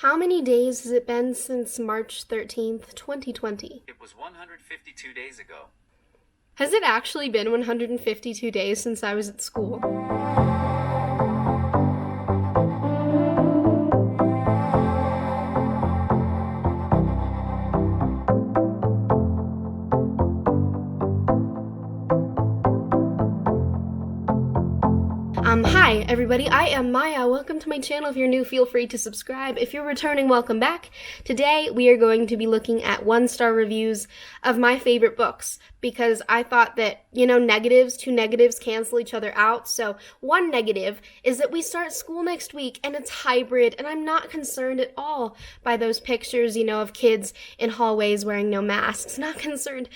How many days has it been since March 13th, 2020? It was 152 days ago. Has it actually been 152 days since I was at school? Hi everybody, I am Maya. Welcome to my channel. If you're new, feel free to subscribe. If you're returning, welcome back. Today we are going to be looking at one-star reviews of my favorite books because I thought that, two negatives cancel each other out. So one negative is that we start school next week and it's hybrid, and I'm not concerned at all by those pictures, of kids in hallways wearing no masks. Not concerned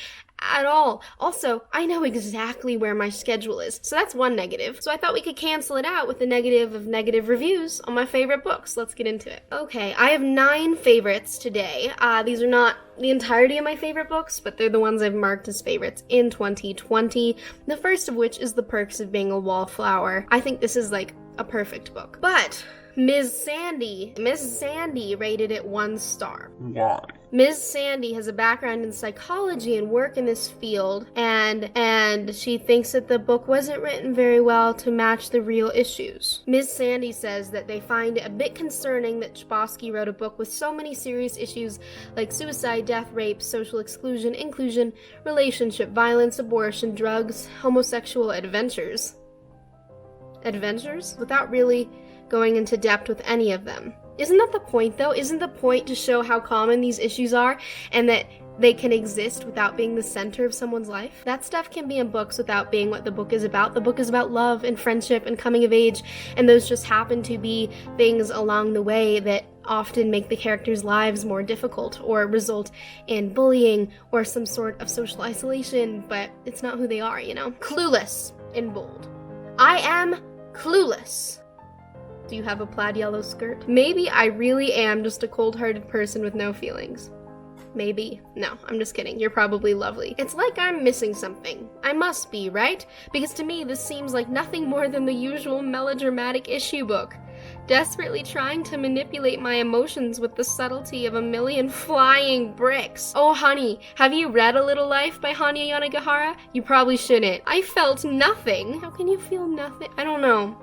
at all. Also, I know exactly where my schedule is, so that's one negative. So I thought we could cancel it out with the negative of negative reviews on my favorite books. Let's get into it. Okay, I have 9 favorites today. These are not the entirety of my favorite books, but they're the ones I've marked as favorites in 2020. The first of which is The Perks of Being a Wallflower. I think this is like a perfect book. But Ms. Sandy rated it 1 star. Why? Ms. Sandy has a background in psychology and work in this field, and she thinks that the book wasn't written very well to match the real issues. Ms. Sandy says that they find it a bit concerning that Chbosky wrote a book with so many serious issues like suicide, death, rape, social exclusion, inclusion, relationship violence, abortion, drugs, homosexual adventures, without really going into depth with any of them. Isn't that the point, though? Isn't the point to show how common these issues are and that they can exist without being the center of someone's life? That stuff can be in books without being what the book is about. The book is about love and friendship and coming of age, and those just happen to be things along the way that often make the characters' lives more difficult or result in bullying or some sort of social isolation, but it's not who they are, Clueless in bold. I am clueless. Do you have a plaid yellow skirt? Maybe I really am just a cold-hearted person with no feelings. Maybe. No, I'm just kidding. You're probably lovely. It's like I'm missing something. I must be, right? Because to me, this seems like nothing more than the usual melodramatic issue book, desperately trying to manipulate my emotions with the subtlety of a million flying bricks. Oh, honey, have you read A Little Life by Hanya Yanagihara? You probably shouldn't. I felt nothing. How can you feel nothing? I don't know.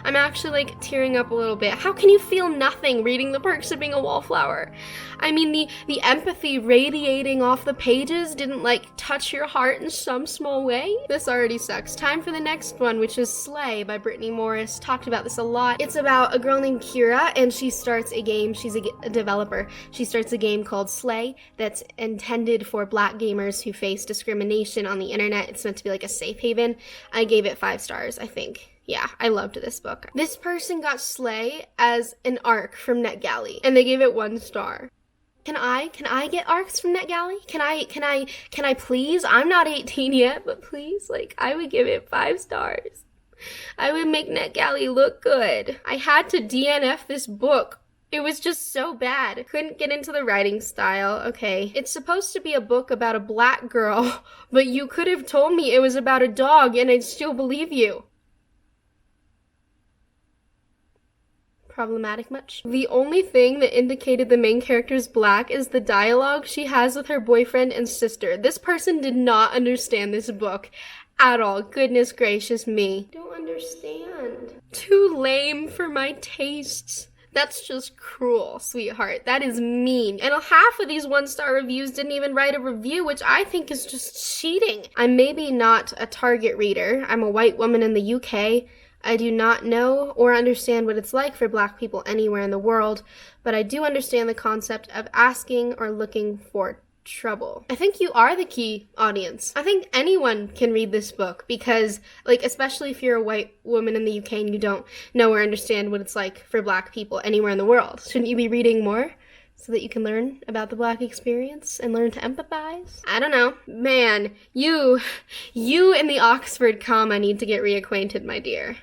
I'm actually tearing up a little bit. How can you feel nothing reading The Perks of Being a Wallflower? I mean, the empathy radiating off the pages didn't touch your heart in some small way? This already sucks. Time for the next one, which is Slay by Brittany Morris. Talked about this a lot. It's about a girl named Kira, and she starts a game. She's a developer. She starts a game called Slay that's intended for Black gamers who face discrimination on the internet. It's meant to be like a safe haven. I gave it 5 stars, I think. Yeah, I loved this book. This person got Slay as an arc from NetGalley, and they gave it 1 star. Can I get arcs from NetGalley? Can I please? I'm not 18 yet, but please, I would give it 5 stars. I would make NetGalley look good. I had to DNF this book. It was just so bad. Couldn't get into the writing style. Okay. It's supposed to be a book about a Black girl, but you could have told me it was about a dog and I'd still believe you. Problematic much? The only thing that indicated the main character's Black is the dialogue she has with her boyfriend and sister. This person did not understand this book at all. Goodness gracious me. Don't understand. Too lame for my tastes. That's just cruel, sweetheart. That is mean. And half of these 1-star reviews didn't even write a review, which I think is just cheating. I'm maybe not a target reader. I'm a white woman in the UK. I do not know or understand what it's like for Black people anywhere in the world, but I do understand the concept of asking or looking for trouble. I think you are the key audience. I think anyone can read this book because, especially if you're a white woman in the UK and you don't know or understand what it's like for Black people anywhere in the world. Shouldn't you be reading more so that you can learn about the Black experience and learn to empathize? I don't know. Man, you and the Oxford comma need to get reacquainted, my dear.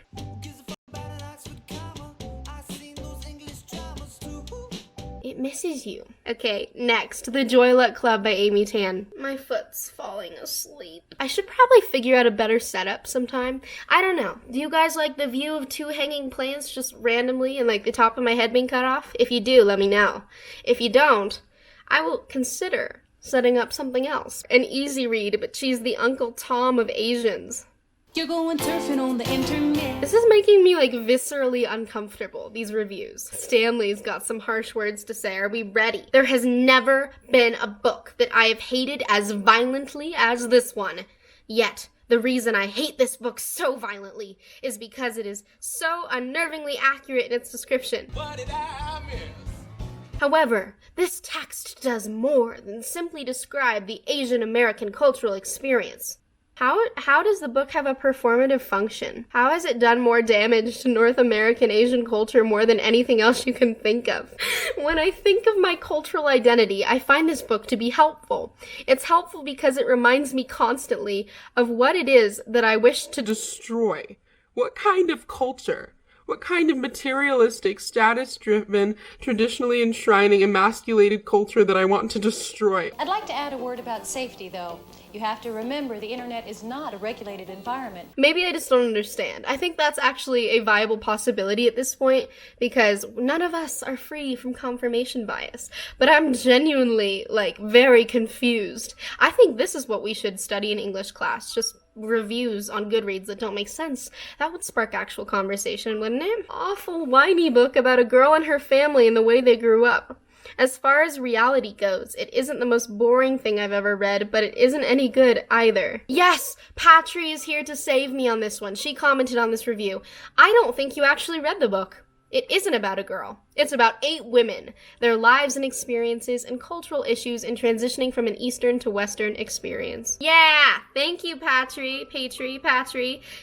It misses you. Okay, next, The Joy Luck Club by Amy Tan. My foot's falling asleep. I should probably figure out a better setup sometime. I don't know. Do you guys like the view of two hanging plants just randomly and like the top of my head being cut off? If you do, let me know. If you don't, I will consider setting up something else. An easy read, but she's the Uncle Tom of Asians. You're going surfing on the internet. This is making me like viscerally uncomfortable, these reviews. Stanley's got some harsh words to say. Are we ready? There has never been a book that I have hated as violently as this one. Yet, the reason I hate this book so violently is because it is so unnervingly accurate in its description. What did I miss? However, this text does more than simply describe the Asian American cultural experience. How does the book have a performative function? How has it done more damage to North American Asian culture more than anything else you can think of? When I think of my cultural identity, I find this book to be helpful. It's helpful because it reminds me constantly of what it is that I wish to destroy. What kind of culture? What kind of materialistic, status-driven, traditionally enshrining, emasculated culture that I want to destroy? I'd like to add a word about safety, though. You have to remember the internet is not a regulated environment. Maybe I just don't understand. I think that's actually a viable possibility at this point because none of us are free from confirmation bias. But I'm genuinely, very confused. I think this is what we should study in English class, just reviews on Goodreads that don't make sense. That would spark actual conversation, wouldn't it? Awful whiny book about a girl and her family and the way they grew up. As far as reality goes, it isn't the most boring thing I've ever read, but it isn't any good either. Yes, Patry is here to save me on this one. She commented on this review. I don't think you actually read the book. It isn't about a girl. It's about 8 women, their lives and experiences, and cultural issues in transitioning from an Eastern to Western experience. Yeah! Thank you, Patry.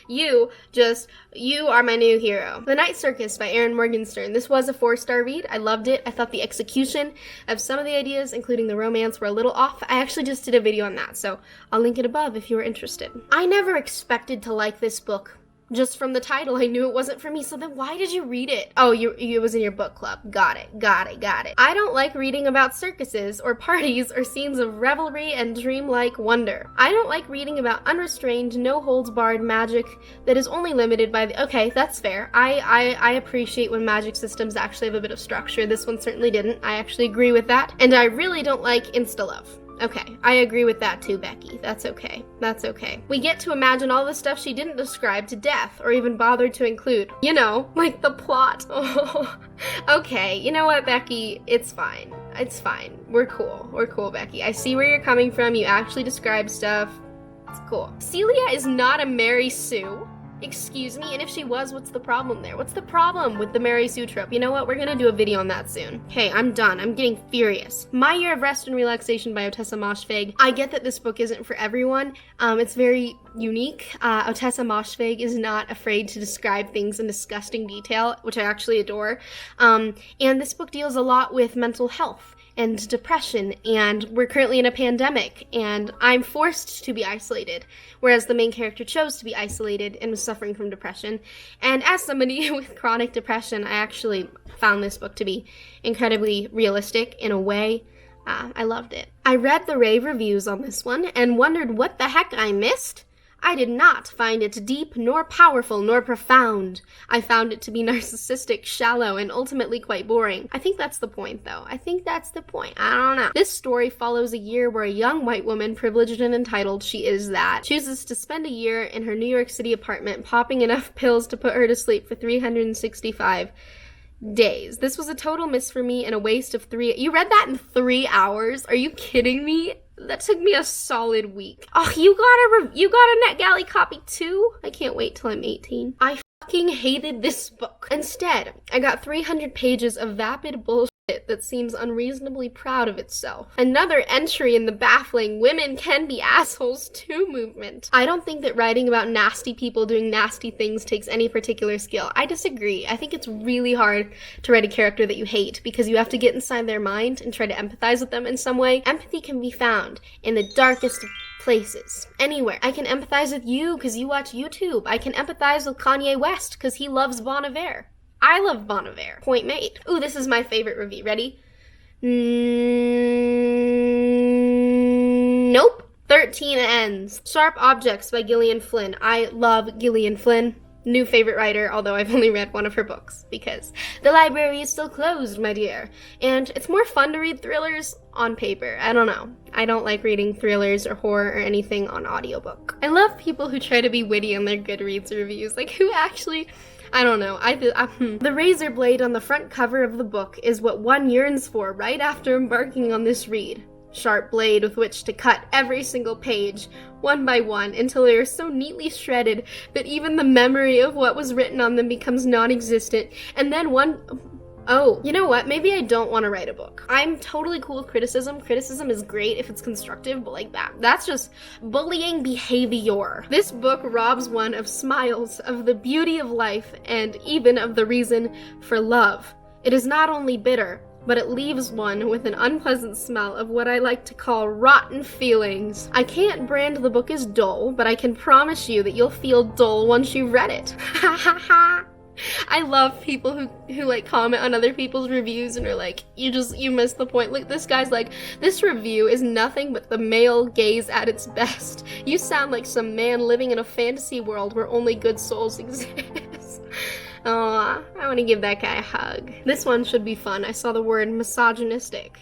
You are my new hero. The Night Circus by Erin Morgenstern. This was a 4-star read. I loved it. I thought the execution of some of the ideas, including the romance, were a little off. I actually just did a video on that, so I'll link it above if you were interested. I never expected to like this book. Just from the title, I knew it wasn't for me, so then why did you read it? Oh, it was in your book club. Got it. I don't like reading about circuses or parties or scenes of revelry and dreamlike wonder. I don't like reading about unrestrained, no-holds-barred magic that is only limited by the... Okay, that's fair. I appreciate when magic systems actually have a bit of structure. This one certainly didn't. I actually agree with that. And I really don't like insta-love. Okay, I agree with that too, Becky. That's okay. We get to imagine all the stuff she didn't describe to death or even bothered to include. You know, like the plot. Oh. Okay, you know what, Becky? It's fine. We're cool, Becky. I see where you're coming from. You actually describe stuff. It's cool. Celia is not a Mary Sue. Excuse me, and if she was, what's the problem there? What's the problem with the Mary Sue trope? You know what? We're gonna do a video on that soon. Okay, I'm done. I'm getting furious. My Year of Rest and Relaxation by Otessa Moshfegh. I get that this book isn't for everyone. It's very unique. Otessa Moshfegh is not afraid to describe things in disgusting detail, which I actually adore. And this book deals a lot with mental health and depression, and we're currently in a pandemic, and I'm forced to be isolated, whereas the main character chose to be isolated and was suffering from depression. And as somebody with chronic depression, I actually found this book to be incredibly realistic in a way. I loved it. I read the rave reviews on this one and wondered what the heck I missed. I did not find it deep, nor powerful, nor profound. I found it to be narcissistic, shallow, and ultimately quite boring. I think that's the point, though. I don't know. This story follows a year where a young white woman, privileged and entitled, she is that, chooses to spend a year in her New York City apartment popping enough pills to put her to sleep for 365 days. This was a total miss for me and a waste of 3... You read that in 3 hours? Are you kidding me? That took me a solid week. Oh, you got a NetGalley copy too? I can't wait till I'm 18. I fucking hated this book. Instead, I got 300 pages of vapid bullshit that seems unreasonably proud of itself. Another entry in the baffling "women can be assholes too" movement. I don't think that writing about nasty people doing nasty things takes any particular skill. I disagree. I think it's really hard to write a character that you hate because you have to get inside their mind and try to empathize with them in some way. Empathy can be found in the darkest of places. Anywhere. I can empathize with you because you watch YouTube. I can empathize with Kanye West because he loves Bon Iver. I love Bon Iver. Point made. Ooh, this is my favorite review. Ready? Nope. 13 Ends. Sharp Objects by Gillian Flynn. I love Gillian Flynn. New favorite writer, although I've only read one of her books, because the library is still closed, my dear. And it's more fun to read thrillers on paper. I don't know. I don't like reading thrillers or horror or anything on audiobook. I love people who try to be witty on their Goodreads reviews. Like, who actually... I don't know. The razor blade on the front cover of the book is what one yearns for right after embarking on this read. Sharp blade with which to cut every single page, one by one, until they are so neatly shredded that even the memory of what was written on them becomes non-existent, and then oh, you know what? Maybe I don't want to write a book. I'm totally cool with criticism. Criticism is great if it's constructive, but like that's just bullying behavior. This book robs one of smiles, of the beauty of life, and even of the reason for love. It is not only bitter, but it leaves one with an unpleasant smell of what I like to call rotten feelings. I can't brand the book as dull, but I can promise you that you'll feel dull once you've read it. Ha ha ha! I love people who like comment on other people's reviews and are like, you missed the point. Like, this guy's like, this review is nothing but the male gaze at its best. You sound like some man living in a fantasy world where only good souls exist. Aw, I want to give that guy a hug. This one should be fun. I saw the word misogynistic.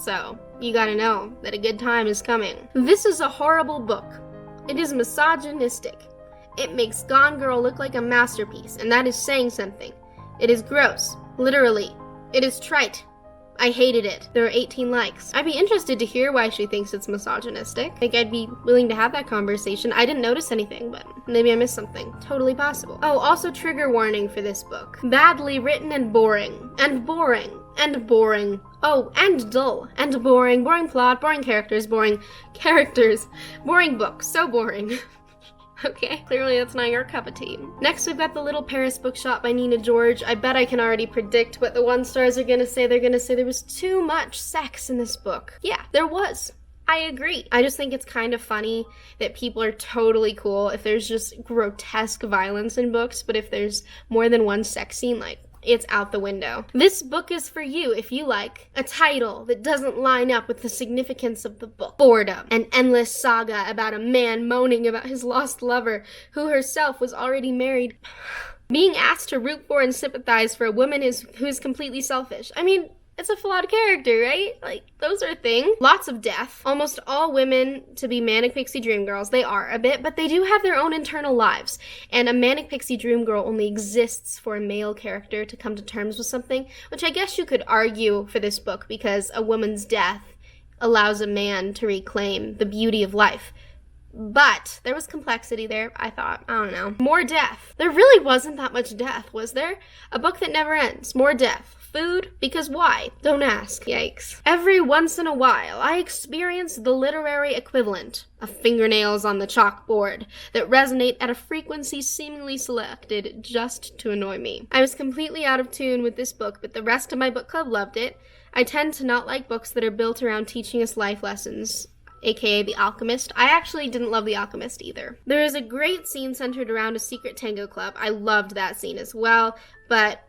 So, you gotta know that a good time is coming. This is a horrible book. It is misogynistic. It makes Gone Girl look like a masterpiece, and that is saying something. It is gross. Literally. It is trite. I hated it. There are 18 likes. I'd be interested to hear why she thinks it's misogynistic. I think I'd be willing to have that conversation. I didn't notice anything, but maybe I missed something. Totally possible. Oh, also trigger warning for this book. Badly written and boring. And boring. And boring. Oh, and dull. And boring. Boring plot. Boring characters. Boring book. So boring. Okay, clearly that's not your cup of tea. Next, we've got The Little Paris Bookshop by Nina George. I bet I can already predict what the 1 stars are gonna say. They're gonna say there was too much sex in this book. Yeah, there was. I agree. I just think it's kind of funny that people are totally cool if there's just grotesque violence in books, but if there's more than one sex scene, like, it's out the window. This book is for you if you like a title that doesn't line up with the significance of the book. Boredom. An endless saga about a man moaning about his lost lover, who herself was already married. Being asked to root for and sympathize for a woman who's completely selfish. I mean, it's a flawed character, right? Like, those are things. Lots of death. Almost all women to be manic pixie dream girls. They are a bit, but they do have their own internal lives. And a manic pixie dream girl only exists for a male character to come to terms with something, which I guess you could argue for this book because a woman's death allows a man to reclaim the beauty of life. But there was complexity there, I thought. I don't know. More death. There really wasn't that much death, was there? A book that never ends. More death. Food? Because why? Don't ask. Yikes. Every once in a while, I experience the literary equivalent of fingernails on the chalkboard that resonate at a frequency seemingly selected just to annoy me. I was completely out of tune with this book, but the rest of my book club loved it. I tend to not like books that are built around teaching us life lessons, aka The Alchemist. I actually didn't love The Alchemist either. There is a great scene centered around a secret tango club. I loved that scene as well, but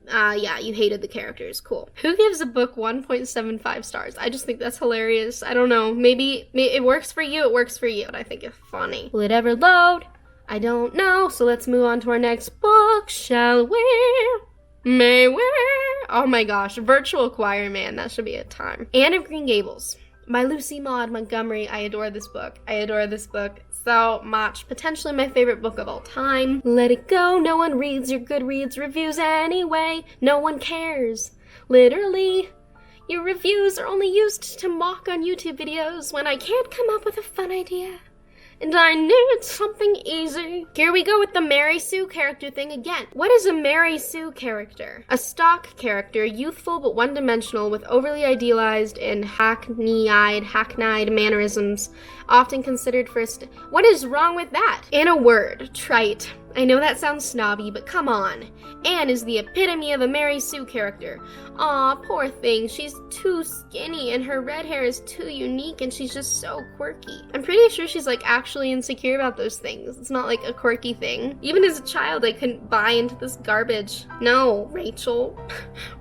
yeah, you hated the characters. Cool. Who gives a book 1.75 stars? I just think that's hilarious. I don't know. Maybe it works for you, it works for you, but I think it's funny. Will it ever load? I don't know. So let's move on to our next book, shall we? May we? Oh my gosh, Virtual Choir Man. That should be a time. Anne of Green Gables by Lucy Maud Montgomery. I adore this book. I adore this book so much. Potentially my favorite book of all time. Let it go. No one reads your Goodreads reviews anyway. No one cares. Literally. Your reviews are only used to mock on YouTube videos when I can't come up with a fun idea. And I knew it's something easy. Here we go with the Mary Sue character thing again. What is a Mary Sue character? A stock character, youthful but one-dimensional, with overly idealized and hackneyed mannerisms, often considered first. What is wrong with that? In a word, trite. I know that sounds snobby, but come on. Anne is the epitome of a Mary Sue character. Aw, poor thing, she's too skinny and her red hair is too unique and she's just so quirky. I'm pretty sure she's like actually insecure about those things. It's not like a quirky thing. Even as a child, I couldn't buy into this garbage. No, Rachel.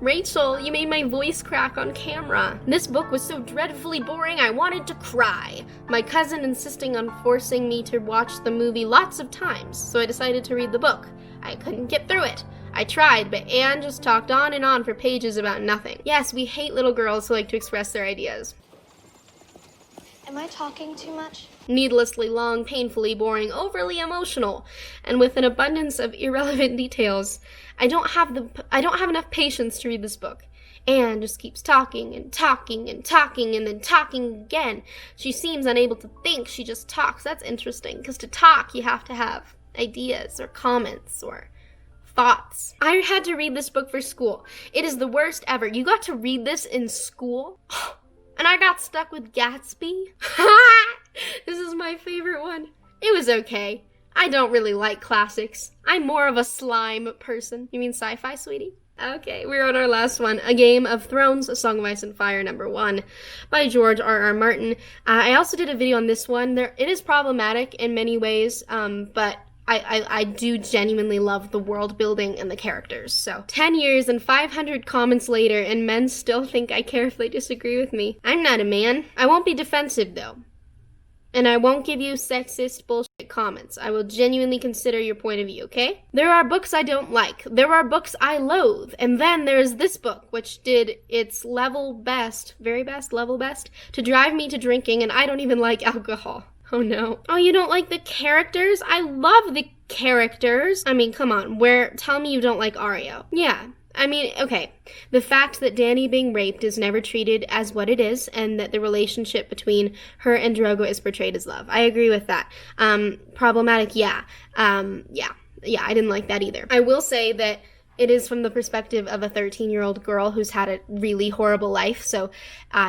Rachel, you made my voice crack on camera. This book was so dreadfully boring, I wanted to cry. My cousin insisting on forcing me to watch the movie lots of times, so I decided to read the book. I couldn't get through it. I tried, but Anne just talked on and on for pages about nothing. Yes, we hate little girls who like to express their ideas. Am I talking too much? Needlessly long, painfully boring, overly emotional, and with an abundance of irrelevant details. I don't have enough patience to read this book. Anne just keeps talking and talking and talking and then talking again. She seems unable to think, she just talks. That's interesting, because to talk you have to have ideas or comments or thoughts. I had to read this book for school. It is the worst ever. You got to read this in school? And I got stuck with Gatsby? This is my favorite one. It was okay. I don't really like classics. I'm more of a slime person. You mean sci-fi, sweetie? Okay, we're on our last one. A Game of Thrones, A Song of Ice and Fire, #1 by George R.R. Martin. I also did a video on this one. It is problematic in many ways, but I do genuinely love the world building and the characters. So 10 years and 500 comments later, and men still think I care if they disagree with me. I'm not a man. I won't be defensive though. And I won't give you sexist bullshit comments. I will genuinely consider your point of view, okay? There are books I don't like. There are books I loathe. And then there's this book, which did its level best, to drive me to drinking, and I don't even like alcohol. Oh no. Oh, you don't like the characters? I love the characters. I mean, come on. Tell me you don't like Arya. Yeah. I mean, okay. The fact that Dany being raped is never treated as what it is, and that the relationship between her and Drogo is portrayed as love. I agree with that. Problematic, yeah. Yeah, I didn't like that either. I will say that it is from the perspective of a 13-year-old girl who's had a really horrible life, so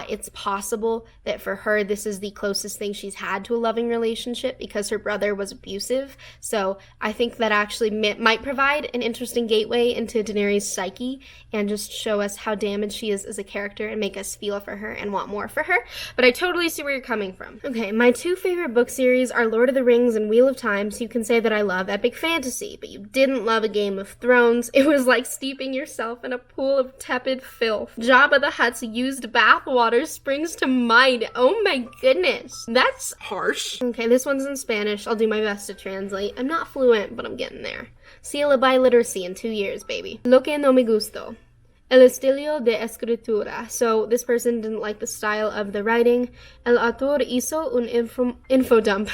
it's possible that for her this is the closest thing she's had to a loving relationship because her brother was abusive. So I think that actually might provide an interesting gateway into Daenerys' psyche and just show us how damaged she is as a character and make us feel for her and want more for her. But I totally see where you're coming from. Okay, my two favorite book series are Lord of the Rings and Wheel of Time, so you can say that I love epic fantasy, but you didn't love A Game of Thrones. It was like steeping yourself in a pool of tepid filth. Jabba the Hutt's used bathwater springs to mind. Oh my goodness. That's Harsh. Okay, this one's in Spanish. I'll do my best to translate. I'm not fluent, but I'm getting there. Seal of biliteracy in 2 years, baby. Lo que no me gustó. El estilo de escritura. So this person didn't like the style of the writing. El autor hizo un infodump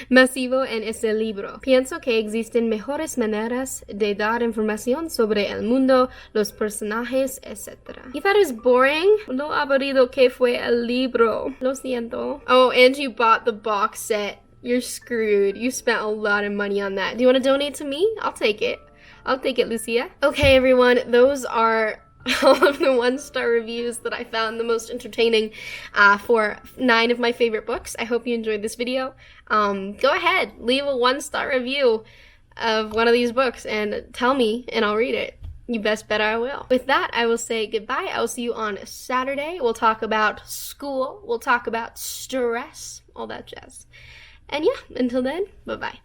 masivo en ese libro. Pienso que existen mejores maneras de dar información sobre el mundo, los personajes, etc. You thought it was boring? Lo aburrido que fue el libro. Lo siento. Oh, and you bought the box set. You're screwed. You spent a lot of money on that. Do you want to donate to me? I'll take it. I'll take it, Lucia. Okay, everyone, those are all of the 1-star reviews that I found the most entertaining for 9 of my favorite books. I hope you enjoyed this video. Go ahead, leave a 1-star review of one of these books and tell me, and I'll read it. You best bet I will. With that, I will say goodbye. I will see you on Saturday. We'll talk about school. We'll talk about stress, all that jazz. And yeah, until then, bye-bye.